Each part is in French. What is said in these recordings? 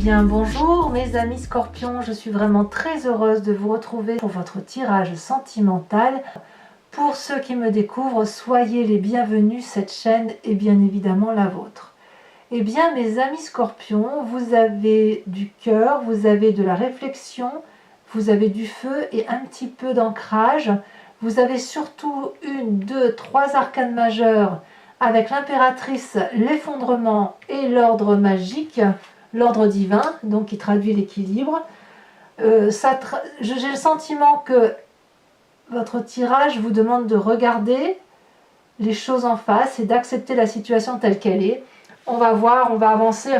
bien bonjour mes amis scorpions, je suis vraiment très heureuse de vous retrouver pour votre tirage sentimental. Pour ceux qui me découvrent, soyez les bienvenus, cette chaîne est bien évidemment la vôtre. Eh bien mes amis scorpions, vous avez du cœur, vous avez de la réflexion, vous avez du feu et un petit peu d'ancrage. Vous avez surtout une, deux, trois arcanes majeures avec l'impératrice, l'effondrement et l'ordre magique, l'ordre divin, donc qui traduit l'équilibre. J'ai le sentiment que votre tirage vous demande de regarder les choses en face et d'accepter la situation telle qu'elle est. On va voir, on va avancer,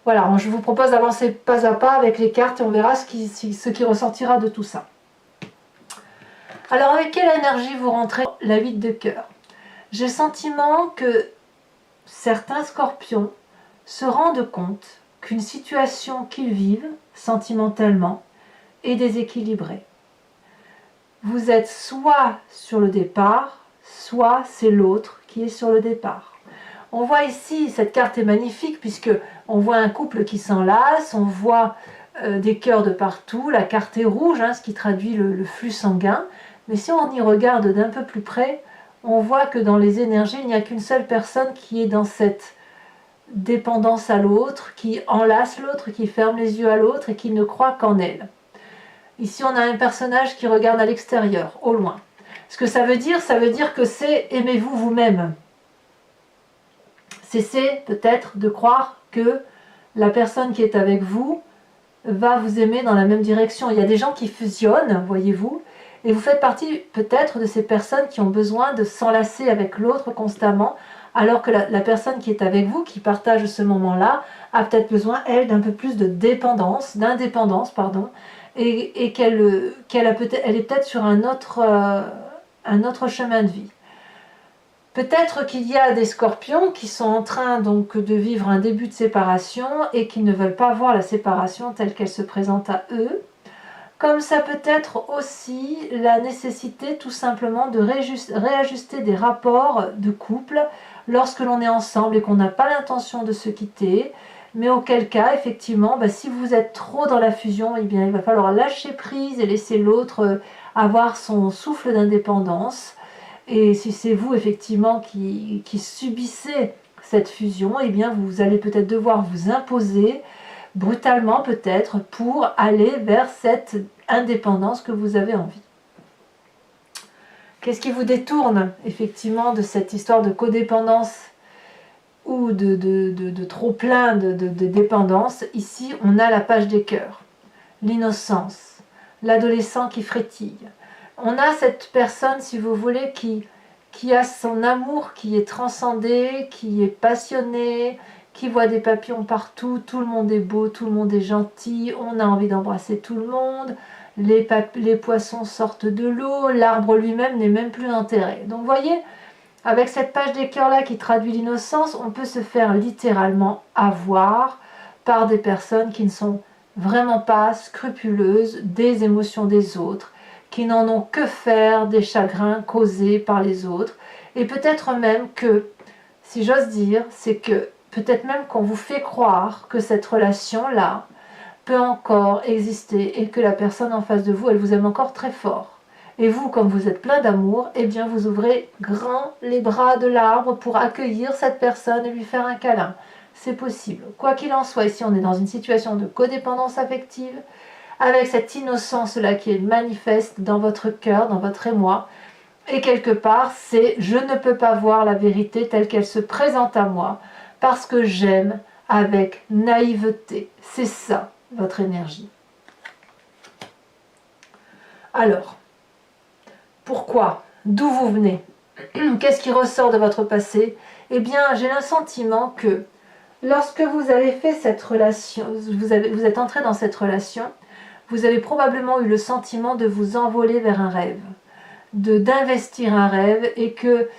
voilà, je vous propose d'avancer pas à pas avec les cartes et on verra ce qui ressortira de tout ça. Alors avec quelle énergie vous rentrez la 8 de cœur? J'ai le sentiment que certains scorpions se rendent compte qu'une situation qu'ils vivent sentimentalement est déséquilibrée. Vous êtes soit sur le départ, soit c'est l'autre qui est sur le départ. On voit ici, cette carte est magnifique puisque on voit un couple qui s'enlace, on voit des cœurs de partout, la carte est rouge, ce qui traduit le flux sanguin. Mais si on y regarde d'un peu plus près, on voit que dans les énergies, il n'y a qu'une seule personne qui est dans cette dépendance à l'autre, qui enlace l'autre, qui ferme les yeux à l'autre et qui ne croit qu'en elle. Ici, on a un personnage qui regarde à l'extérieur, au loin. Ce que ça veut dire que c'est aimez-vous vous-même. Cessez peut-être de croire que la personne qui est avec vous va vous aimer dans la même direction. Il y a des gens qui fusionnent, voyez-vous, et vous faites partie peut-être de ces personnes qui ont besoin de s'enlacer avec l'autre constamment, alors que la personne qui est avec vous, qui partage ce moment-là, a peut-être besoin, elle, d'un peu plus de d'indépendance, et qu'elle est peut-être sur un autre chemin de vie. Peut-être qu'il y a des scorpions qui sont en train donc de vivre un début de séparation et qui ne veulent pas voir la séparation telle qu'elle se présente à eux. Comme ça peut être aussi la nécessité tout simplement de réajuster des rapports de couple lorsque l'on est ensemble et qu'on n'a pas l'intention de se quitter, mais auquel cas, effectivement, si vous êtes trop dans la fusion, eh bien, il va falloir lâcher prise et laisser l'autre avoir son souffle d'indépendance. Et si c'est vous, effectivement, qui subissez cette fusion, eh bien, vous allez peut-être devoir vous imposer brutalement peut-être pour aller vers cette indépendance que vous avez envie. Qu'est-ce qui vous détourne effectivement de cette histoire de codépendance ou de trop plein de dépendance? Ici, on a la page des cœurs, l'innocence, l'adolescent qui frétille. On a cette personne, si vous voulez, qui a son amour qui est transcendé, qui est passionné, qui voit des papillons partout, tout le monde est beau, tout le monde est gentil, on a envie d'embrasser tout le monde, les poissons sortent de l'eau, l'arbre lui-même n'est même plus enterré. Donc vous voyez, avec cette page des cœurs là qui traduit l'innocence, on peut se faire littéralement avoir par des personnes qui ne sont vraiment pas scrupuleuses des émotions des autres, qui n'en ont que faire des chagrins causés par les autres, et peut-être même que, si j'ose dire, c'est que peut-être même qu'on vous fait croire que cette relation-là peut encore exister et que la personne en face de vous, elle vous aime encore très fort. Et vous, comme vous êtes plein d'amour, eh bien vous ouvrez grand les bras de l'arbre pour accueillir cette personne et lui faire un câlin. C'est possible. Quoi qu'il en soit, ici on est dans une situation de codépendance affective, avec cette innocence-là qui est manifeste dans votre cœur, dans votre émoi. Et quelque part, c'est « je ne peux pas voir la vérité telle qu'elle se présente à moi » parce que j'aime avec naïveté. C'est ça, votre énergie. Alors, pourquoi? D'où vous venez? Qu'est-ce qui ressort de votre passé? Eh bien, j'ai le sentiment que lorsque vous avez fait cette relation, vous êtes entré dans cette relation, vous avez probablement eu le sentiment de vous envoler vers un rêve, d'investir un rêve, et que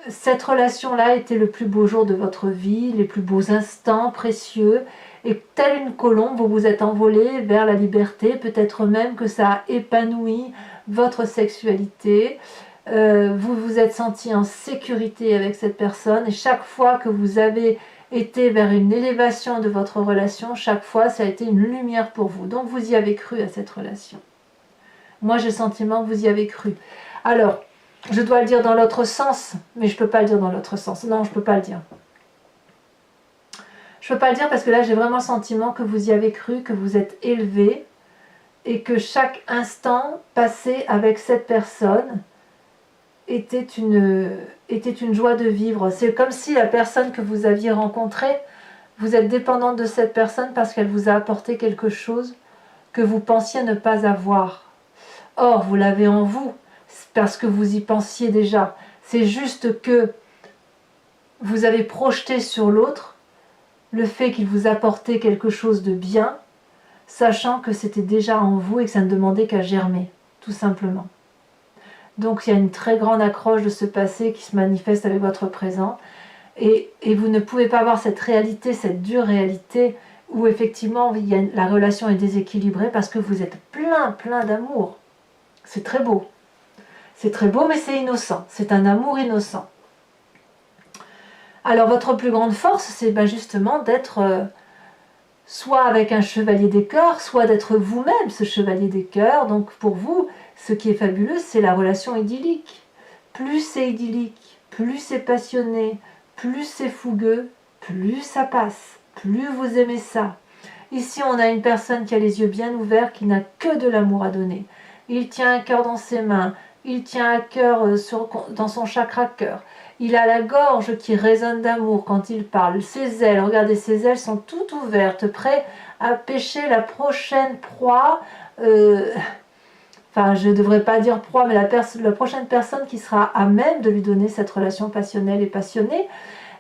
cette relation-là était le plus beau jour de votre vie, les plus beaux instants précieux, et telle une colombe, vous vous êtes envolé vers la liberté, peut-être même que ça a épanoui votre sexualité, vous vous êtes senti en sécurité avec cette personne, et chaque fois que vous avez été vers une élévation de votre relation, chaque fois ça a été une lumière pour vous. Donc vous y avez cru à cette relation. Moi j'ai le sentiment que vous y avez cru. Alors, je dois le dire dans l'autre sens, mais je ne peux pas le dire dans l'autre sens. Non, je ne peux pas le dire. Je ne peux pas le dire parce que là j'ai vraiment le sentiment que vous y avez cru, que vous êtes élevé et que chaque instant passé avec cette personne était une joie de vivre. C'est comme si la personne que vous aviez rencontrée, vous êtes dépendante de cette personne parce qu'elle vous a apporté quelque chose que vous pensiez ne pas avoir. Or, vous l'avez en vous, parce que vous y pensiez déjà. C'est juste que vous avez projeté sur l'autre le fait qu'il vous apportait quelque chose de bien, sachant que c'était déjà en vous et que ça ne demandait qu'à germer, tout simplement. Donc il y a une très grande accroche de ce passé qui se manifeste avec votre présent, et vous ne pouvez pas avoir cette réalité, cette dure réalité, où effectivement la relation est déséquilibrée parce que vous êtes plein d'amour. C'est très beau. C'est très beau, mais c'est innocent. C'est un amour innocent. Alors votre plus grande force, c'est justement d'être soit avec un chevalier des cœurs, soit d'être vous-même ce chevalier des cœurs. Donc pour vous, ce qui est fabuleux, c'est la relation idyllique. Plus c'est idyllique, plus c'est passionné, plus c'est fougueux, plus ça passe, plus vous aimez ça. Ici, on a une personne qui a les yeux bien ouverts, qui n'a que de l'amour à donner. Il tient un cœur dans ses mains, il tient un cœur dans son chakra cœur. Il a la gorge qui résonne d'amour quand il parle. Ses ailes, regardez, ses ailes sont toutes ouvertes, prêtes à pêcher la prochaine proie. Enfin, je ne devrais pas dire proie, mais la prochaine personne qui sera à même de lui donner cette relation passionnelle et passionnée.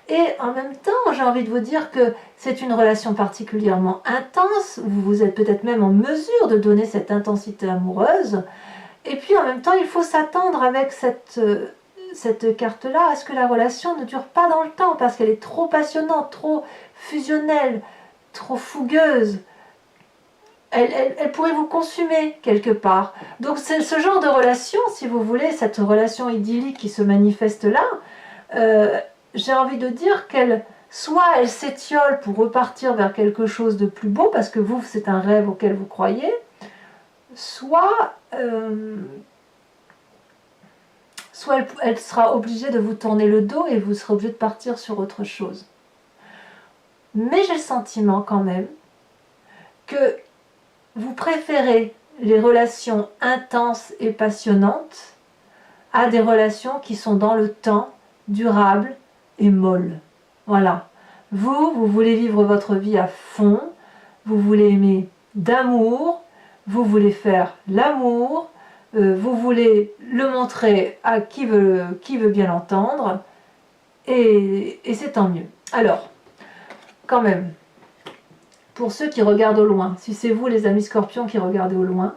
Et en même temps, j'ai envie de vous dire que c'est une relation particulièrement intense. Vous êtes peut-être même en mesure de donner cette intensité amoureuse. Et puis en même temps, il faut s'attendre avec cette carte-là à ce que la relation ne dure pas dans le temps parce qu'elle est trop passionnante, trop fusionnelle, trop fougueuse. Elle pourrait vous consumer quelque part. Donc c'est ce genre de relation, si vous voulez, cette relation idyllique qui se manifeste là, j'ai envie de dire qu'elle s'étiole pour repartir vers quelque chose de plus beau, parce que vous, c'est un rêve auquel vous croyez, soit elle sera obligée de vous tourner le dos et vous serez obligé de partir sur autre chose. Mais j'ai le sentiment quand même que vous préférez les relations intenses et passionnantes à des relations qui sont dans le temps, durables et molles. Voilà. Vous voulez vivre votre vie à fond, vous voulez aimer d'amour, vous voulez faire l'amour, vous voulez le montrer à qui veut bien l'entendre, et c'est tant mieux. Alors, quand même, pour ceux qui regardent au loin, si c'est vous les amis scorpions qui regardez au loin,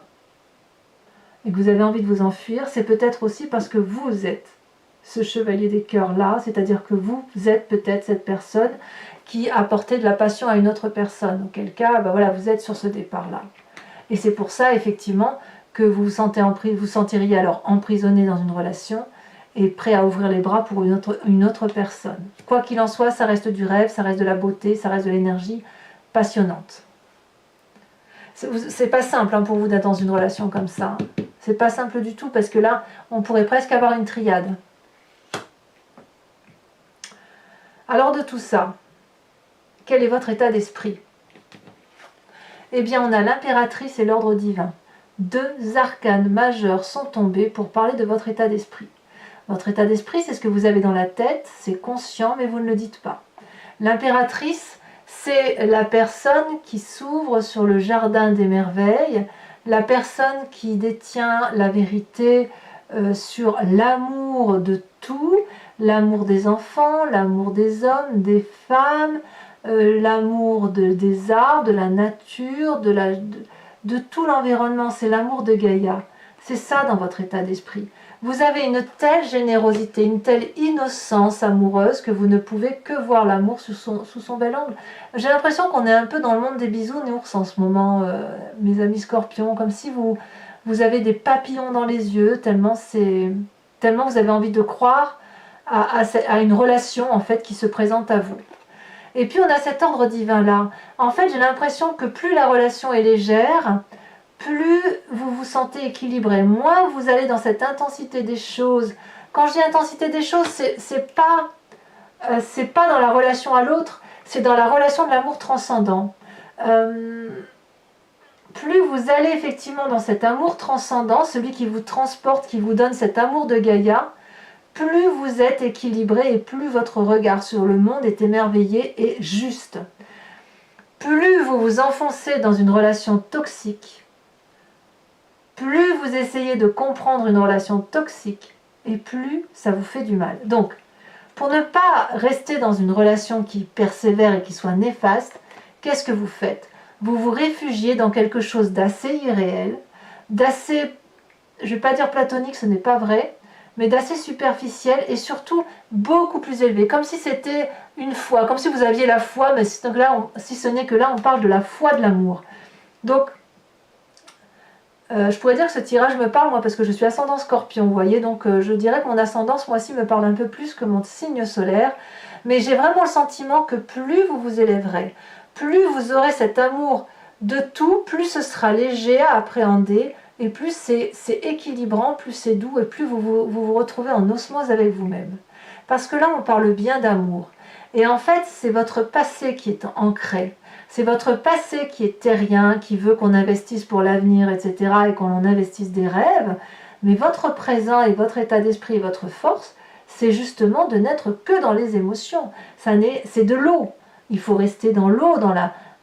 et que vous avez envie de vous enfuir, c'est peut-être aussi parce que vous êtes ce chevalier des cœurs là, c'est-à-dire que vous êtes peut-être cette personne qui apportait de la passion à une autre personne, auquel cas, voilà, vous êtes sur ce départ-là. Et c'est pour ça, effectivement, que vous vous sentiriez alors emprisonné dans une relation et prêt à ouvrir les bras pour une autre personne. Quoi qu'il en soit, ça reste du rêve, ça reste de la beauté, ça reste de l'énergie passionnante. C'est pas simple pour vous d'être dans une relation comme ça. C'est pas simple du tout, parce que là, on pourrait presque avoir une triade. Alors de tout ça, quel est votre état d'esprit? Eh bien, on a l'impératrice et l'ordre divin. Deux arcanes majeurs sont tombés pour parler de votre état d'esprit. Votre état d'esprit, c'est ce que vous avez dans la tête, c'est conscient, mais vous ne le dites pas. L'impératrice, c'est la personne qui s'ouvre sur le jardin des merveilles, la personne qui détient la vérité sur l'amour de tout, l'amour des enfants, l'amour des hommes, des femmes, l'amour des arbres, de la nature, de tout l'environnement. C'est l'amour de Gaïa. C'est ça dans votre état d'esprit. Vous avez une telle générosité, une telle innocence amoureuse que vous ne pouvez que voir l'amour sous son bel angle. J'ai l'impression qu'on est un peu dans le monde des bisounours en ce moment, mes amis scorpions, comme si vous avez des papillons dans les yeux, tellement vous avez envie de croire à une relation en fait qui se présente à vous. Et puis on a cet ordre divin-là. En fait, j'ai l'impression que plus la relation est légère, plus vous vous sentez équilibré, moins vous allez dans cette intensité des choses. Quand je dis intensité des choses, c'est pas dans la relation à l'autre, c'est dans la relation de l'amour transcendant. Plus vous allez effectivement dans cet amour transcendant, celui qui vous transporte, qui vous donne cet amour de Gaïa, plus vous êtes équilibré et plus votre regard sur le monde est émerveillé et juste. Plus vous vous enfoncez dans une relation toxique, plus vous essayez de comprendre une relation toxique, et plus ça vous fait du mal. Donc, pour ne pas rester dans une relation qui persévère et qui soit néfaste, qu'est-ce que vous faites? Vous vous réfugiez dans quelque chose d'assez irréel, d'assez, je ne vais pas dire platonique, ce n'est pas vrai, mais d'assez superficiel et surtout beaucoup plus élevé, comme si c'était une foi, comme si vous aviez la foi, mais si ce n'est que là, on parle de la foi de l'amour. Donc, je pourrais dire que ce tirage me parle, moi, parce que je suis ascendant Scorpion, vous voyez, donc je dirais que mon ascendant, ce mois-ci, me parle un peu plus que mon signe solaire, mais j'ai vraiment le sentiment que plus vous vous élèverez, plus vous aurez cet amour de tout, plus ce sera léger à appréhender, et plus c'est équilibrant, plus c'est doux, et plus vous retrouvez en osmose avec vous-même. Parce que là, on parle bien d'amour. Et en fait, c'est votre passé qui est ancré. C'est votre passé qui est terrien, qui veut qu'on investisse pour l'avenir, etc., et qu'on en investisse des rêves. Mais votre présent et votre état d'esprit et votre force, c'est justement de n'être que dans les émotions. C'est de l'eau. Il faut rester dans l'eau, dans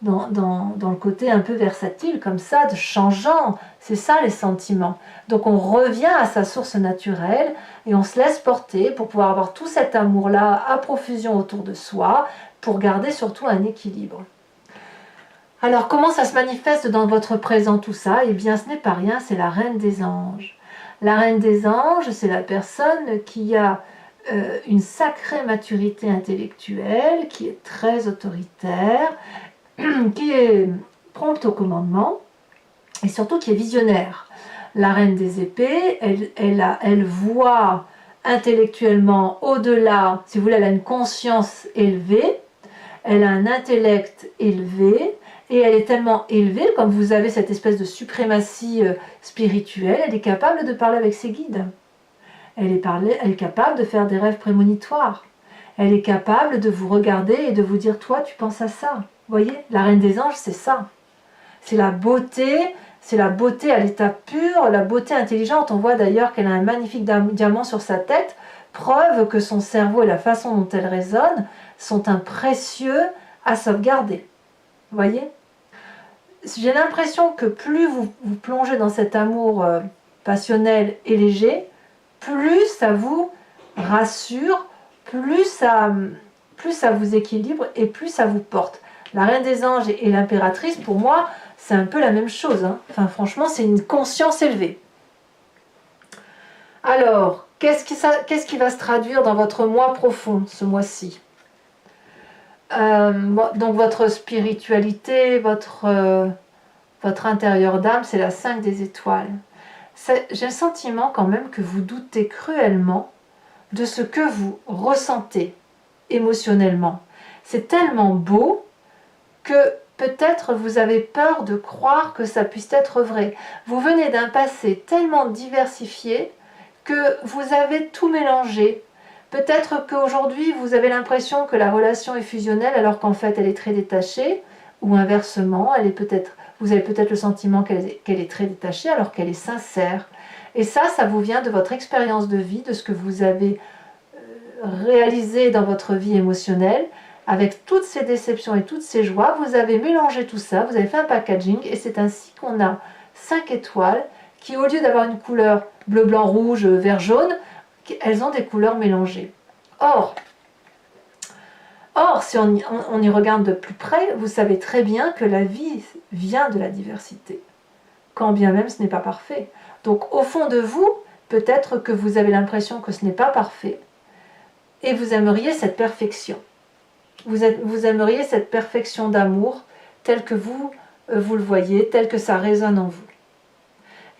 le côté un peu versatile, comme ça, de changeant. C'est ça les sentiments. Donc on revient à sa source naturelle et on se laisse porter pour pouvoir avoir tout cet amour-là à profusion autour de soi, pour garder surtout un équilibre. Alors, comment ça se manifeste dans votre présent tout ça? Eh bien, ce n'est pas rien, c'est la Reine des Anges. La Reine des Anges, c'est la personne qui a une sacrée maturité intellectuelle, qui est très autoritaire, qui est prompte au commandement, et surtout qui est visionnaire. La Reine des Épées, elle voit intellectuellement au-delà, si vous voulez, elle a une conscience élevée, elle a un intellect élevé, et elle est tellement élevée, comme vous avez cette espèce de suprématie spirituelle, elle est capable de parler avec ses guides. Elle est capable de faire des rêves prémonitoires. Elle est capable de vous regarder et de vous dire « toi, tu penses à ça ». Vous voyez, la Reine des Anges, c'est ça. C'est la beauté à l'état pur, la beauté intelligente. On voit d'ailleurs qu'elle a un magnifique diamant sur sa tête, preuve que son cerveau et la façon dont elle résonne sont un précieux à sauvegarder. Vous voyez? J'ai l'impression que plus vous plongez dans cet amour passionnel et léger, plus ça vous rassure, plus ça vous équilibre et plus ça vous porte. La Reine des Anges et l'impératrice, pour moi, c'est un peu la même chose. Hein. Enfin, franchement, c'est une conscience élevée. Alors, qu'est-ce qui va se traduire dans votre moi profond, ce mois-ci? Donc votre spiritualité, votre intérieur d'âme, c'est la 5 des étoiles. J'ai le sentiment quand même que vous doutez cruellement de ce que vous ressentez émotionnellement. C'est tellement beau que peut-être vous avez peur de croire que ça puisse être vrai. Vous venez d'un passé tellement diversifié que vous avez tout mélangé. Peut-être qu'aujourd'hui, vous avez l'impression que la relation est fusionnelle alors qu'en fait, elle est très détachée, ou inversement, vous avez peut-être le sentiment qu'elle est très détachée alors qu'elle est sincère. Et ça vous vient de votre expérience de vie, de ce que vous avez réalisé dans votre vie émotionnelle. Avec toutes ces déceptions et toutes ces joies, vous avez mélangé tout ça, vous avez fait un packaging, et c'est ainsi qu'on a 5 étoiles qui, au lieu d'avoir une couleur bleu, blanc, rouge, vert, jaune, elles ont des couleurs mélangées. Or, si on y regarde de plus près, vous savez très bien que la vie vient de la diversité, quand bien même ce n'est pas parfait. Donc au fond de vous, peut-être que vous avez l'impression que ce n'est pas parfait, et vous aimeriez cette perfection. Vous aimeriez cette perfection d'amour, telle que vous le voyez, telle que ça résonne en vous.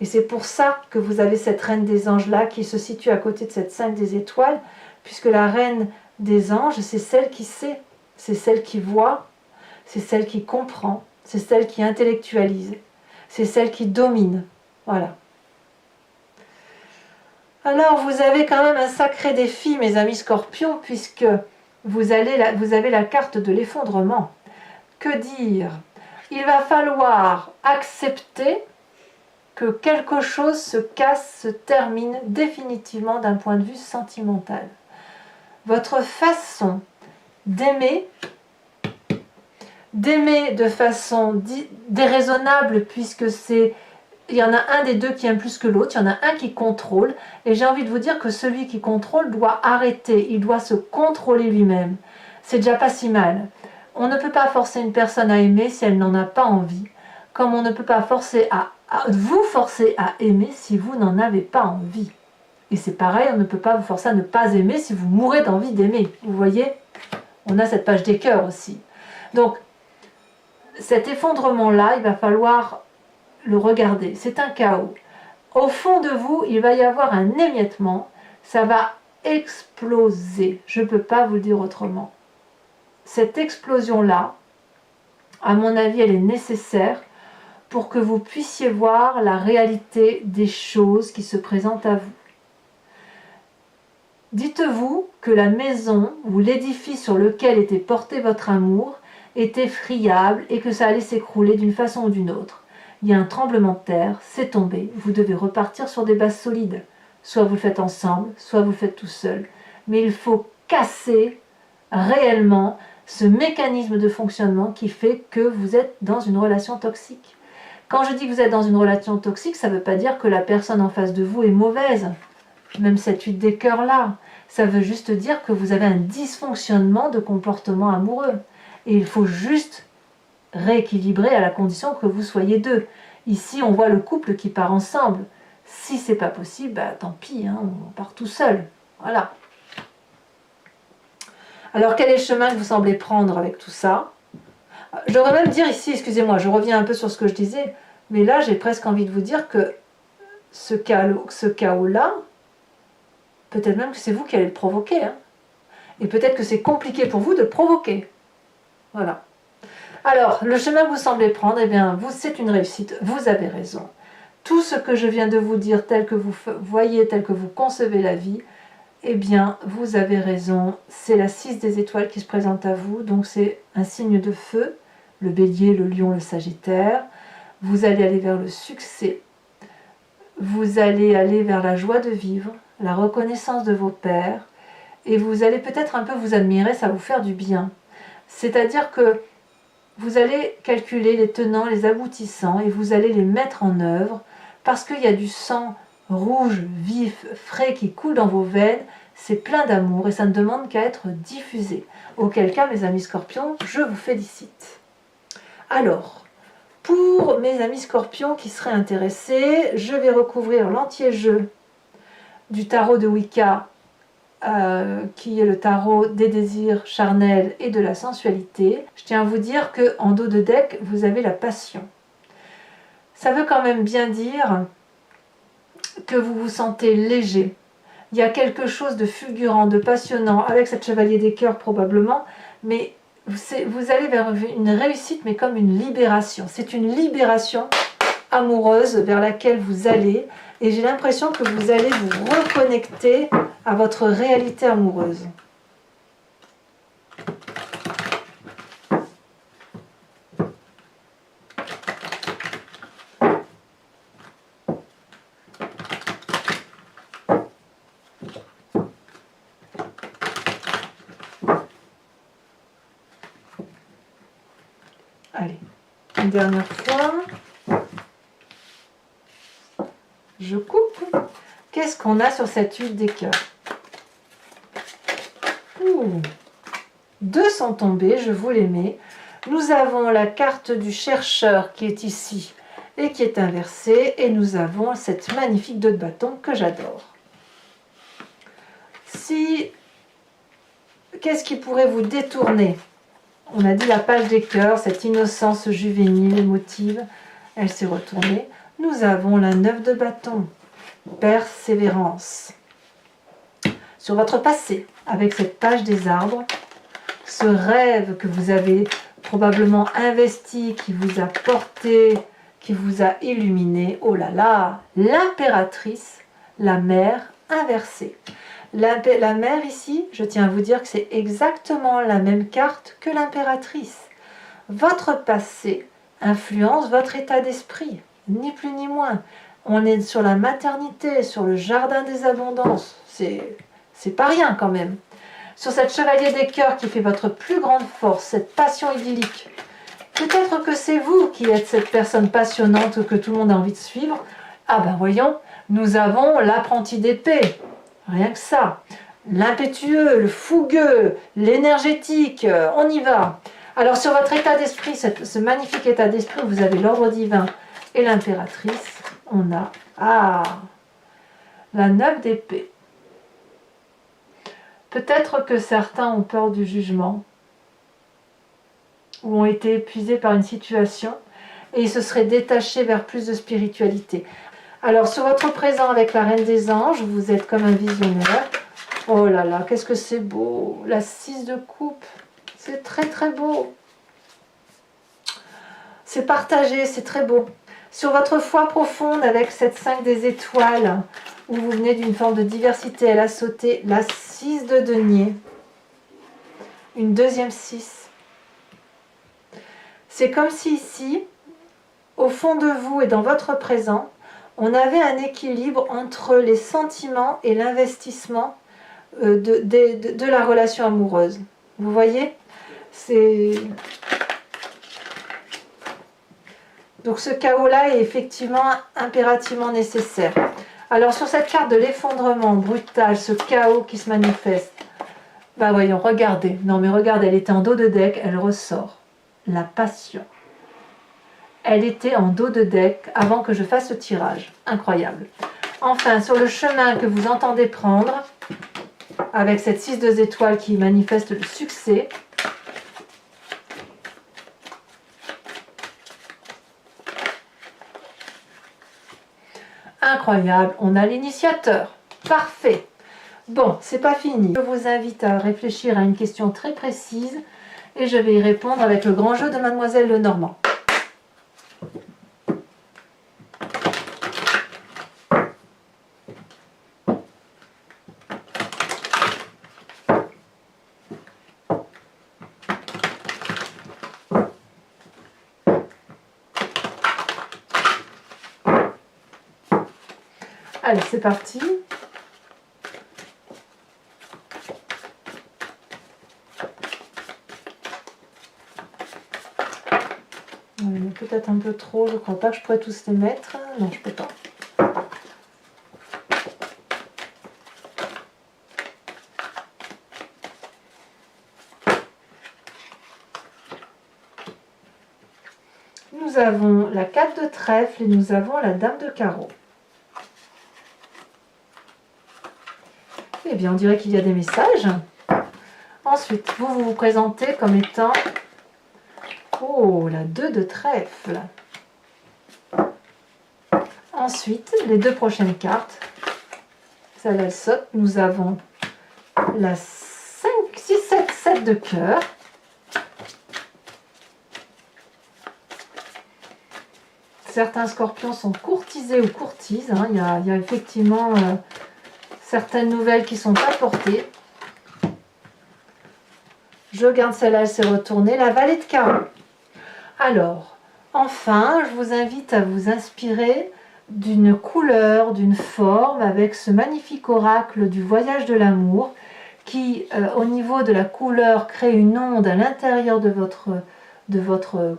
Et c'est pour ça que vous avez cette Reine des Anges là qui se situe à côté de cette 5 des étoiles, puisque la Reine des Anges, c'est celle qui sait. c'est celle qui voit, c'est celle qui comprend, c'est celle qui intellectualise, c'est celle qui domine. Voilà. Alors, vous avez quand même un sacré défi, mes amis scorpions, puisque vous avez la carte de l'effondrement. Que dire? Il va falloir accepter que quelque chose se casse, se termine définitivement d'un point de vue sentimental. Votre façon d'aimer de façon déraisonnable, puisque il y en a un des deux qui aime plus que l'autre, il y en a un qui contrôle, et j'ai envie de vous dire que celui qui contrôle doit arrêter, il doit se contrôler lui-même. C'est déjà pas si mal. On ne peut pas forcer une personne à aimer si elle n'en a pas envie, comme on ne peut pas vous forcer à aimer si vous n'en avez pas envie. Et c'est pareil, on ne peut pas vous forcer à ne pas aimer si vous mourrez d'envie d'aimer. Vous voyez? On a cette page des cœurs aussi. Donc, cet effondrement-là, il va falloir le regarder. C'est un chaos. Au fond de vous, il va y avoir un émiettement. Ça va exploser. Je ne peux pas vous le dire autrement. Cette explosion-là, à mon avis, elle est nécessaire pour que vous puissiez voir la réalité des choses qui se présentent à vous. Dites-vous que la maison ou l'édifice sur lequel était porté votre amour était friable et que ça allait s'écrouler d'une façon ou d'une autre. Il y a un tremblement de terre, c'est tombé, vous devez repartir sur des bases solides. Soit vous le faites ensemble, soit vous le faites tout seul. Mais il faut casser réellement ce mécanisme de fonctionnement qui fait que vous êtes dans une relation toxique. Quand je dis que vous êtes dans une relation toxique, ça ne veut pas dire que la personne en face de vous est mauvaise. Même cette huile des cœurs là, ça veut juste dire que vous avez un dysfonctionnement de comportement amoureux. Et il faut juste rééquilibrer à la condition que vous soyez deux. Ici, on voit le couple qui part ensemble. Si c'est pas possible, bah, tant pis, hein, on part tout seul. Voilà. Alors, quel est le chemin que vous semblez prendre avec tout ça? Je devrais même dire ici, excusez-moi, je reviens un peu sur ce que je disais, mais là, j'ai presque envie de vous dire que ce chaos-là, peut-être même que c'est vous qui allez le provoquer. Hein. Et peut-être que c'est compliqué pour vous de le provoquer. Voilà. Alors, le chemin que vous semblez prendre, eh bien, c'est une réussite. Vous avez raison. Tout ce que je viens de vous dire, tel que vous voyez, tel que vous concevez la vie, eh bien, vous avez raison. C'est la 6 des étoiles qui se présente à vous. Donc, c'est un signe de feu. Le bélier, le lion, le sagittaire. Vous allez aller vers le succès. Vous allez aller vers la joie de vivre, la reconnaissance de vos pairs. Et vous allez peut-être un peu vous admirer, ça va vous faire du bien. C'est-à-dire que vous allez calculer les tenants, les aboutissants, et vous allez les mettre en œuvre, parce qu'il y a du sang rouge, vif, frais qui coule dans vos veines, c'est plein d'amour, et ça ne demande qu'à être diffusé. Auquel cas, mes amis scorpions, je vous félicite. Alors, pour mes amis scorpions qui seraient intéressés, je vais recouvrir l'entier jeu du tarot de Wicca, qui est le tarot des désirs charnels et de la sensualité. Je tiens à vous dire qu'en dos de deck, vous avez la passion. Ça veut quand même bien dire que vous vous sentez léger. Il y a quelque chose de fulgurant, de passionnant, avec cette chevalier des cœurs probablement, mais vous allez vers une réussite, mais comme une libération. C'est une libération amoureuse vers laquelle vous allez, et j'ai l'impression que vous allez vous reconnecter à votre réalité amoureuse. Allez, une dernière fois. Je coupe. Qu'est-ce qu'on a sur cette huile des cœurs? Deux sont tombés, je vous les mets. Nous avons la carte du chercheur qui est ici et qui est inversée. Et nous avons cette magnifique 2 de bâton que j'adore. Qu'est-ce qui pourrait vous détourner? On a dit la page des cœurs, cette innocence juvénile, émotive. Elle s'est retournée. Nous avons la 9 de bâton, persévérance. Sur votre passé, avec cette page des arbres, ce rêve que vous avez probablement investi, qui vous a porté, qui vous a illuminé. Oh là là, l'impératrice, la mère inversée. La mère ici, je tiens à vous dire que c'est exactement la même carte que l'impératrice. Votre passé influence votre état d'esprit, ni plus ni moins. On est sur la maternité, sur le jardin des abondances. C'est pas rien quand même. Sur cette chevalier des cœurs qui fait votre plus grande force, cette passion idyllique. Peut-être que c'est vous qui êtes cette personne passionnante que tout le monde a envie de suivre. Ah ben voyons, nous avons l'apprenti d'épée. Rien que ça. L'impétueux, le fougueux, l'énergétique, on y va. Alors sur votre état d'esprit, ce magnifique état d'esprit, vous avez l'ordre divin et l'impératrice. On a la 9 d'épée. Peut-être que certains ont peur du jugement ou ont été épuisés par une situation et ils se seraient détachés vers plus de spiritualité. Alors sur votre présent avec la Reine des Anges, vous êtes comme un visionnaire. Oh là là, qu'est-ce que c'est beau! La 6 de coupe, c'est très très beau. C'est partagé, c'est très beau. Sur votre foi profonde avec cette 5 des étoiles, où vous venez d'une forme de diversité, elle a sauté la 6 de denier. Une deuxième 6. C'est comme si ici, au fond de vous et dans votre présent, on avait un équilibre entre les sentiments et l'investissement de la relation amoureuse. Vous voyez? Donc ce chaos-là est effectivement impérativement nécessaire. Alors sur cette carte de l'effondrement brutal, ce chaos qui se manifeste, bah voyons, regardez. Non mais regardez, elle était en dos de deck, elle ressort. La passion. Elle était en dos de deck avant que je fasse le tirage. Incroyable. Enfin, sur le chemin que vous entendez prendre, avec cette 6 de étoiles qui manifeste le succès, incroyable, on a l'initiateur. Parfait. Bon, c'est pas fini. Je vous invite à réfléchir à une question très précise et je vais y répondre avec le grand jeu de Mademoiselle Lenormand. Allez, c'est parti. Peut-être un peu trop, je ne crois pas que je pourrais tous les mettre. Non, je ne peux pas. Nous avons la 4 de trèfle et nous avons la dame de carreau. Eh bien, on dirait qu'il y a des messages. Ensuite, vous vous présentez comme étant... Oh, la 2 de trèfle. Ensuite, les deux prochaines cartes. Celle-là, elle saute. Nous avons la 5, 6, 7, 7 de cœur. Certains scorpions sont courtisés ou courtisent. Hein. Il y a effectivement certaines nouvelles qui sont apportées. Je garde celle-là, elle s'est retournée. La vallée de carreau. Alors, enfin, je vous invite à vous inspirer d'une couleur, d'une forme, avec ce magnifique oracle du voyage de l'amour, qui, au niveau de la couleur, crée une onde à l'intérieur de votre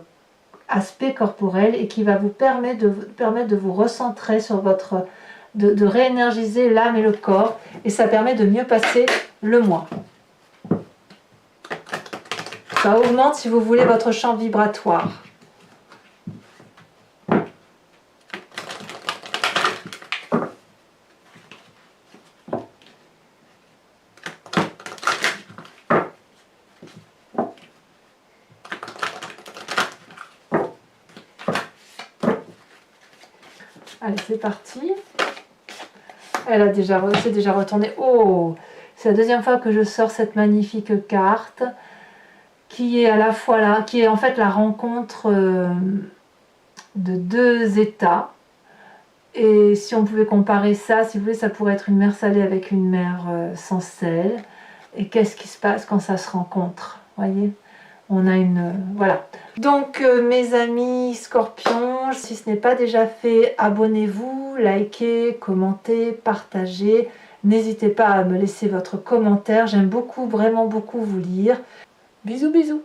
aspect corporel et qui va vous permettre de vous recentrer sur votre... de réénergiser l'âme et le corps, et ça permet de mieux passer le mois. Ça augmente, si vous voulez, votre champ vibratoire. Allez, c'est parti. Elle s'est déjà retournée. Oh, c'est la deuxième fois que je sors cette magnifique carte. qui est à la fois là, qui est en fait la rencontre de deux états. Et si on pouvait comparer ça, si vous voulez, ça pourrait être une mer salée avec une mer sans sel. Et qu'est-ce qui se passe quand ça se rencontre, voyez? On a une... voilà. Donc, mes amis scorpions, si ce n'est pas déjà fait, abonnez-vous, likez, commentez, partagez. N'hésitez pas à me laisser votre commentaire. J'aime beaucoup, vraiment beaucoup vous lire. Bisous, bisous!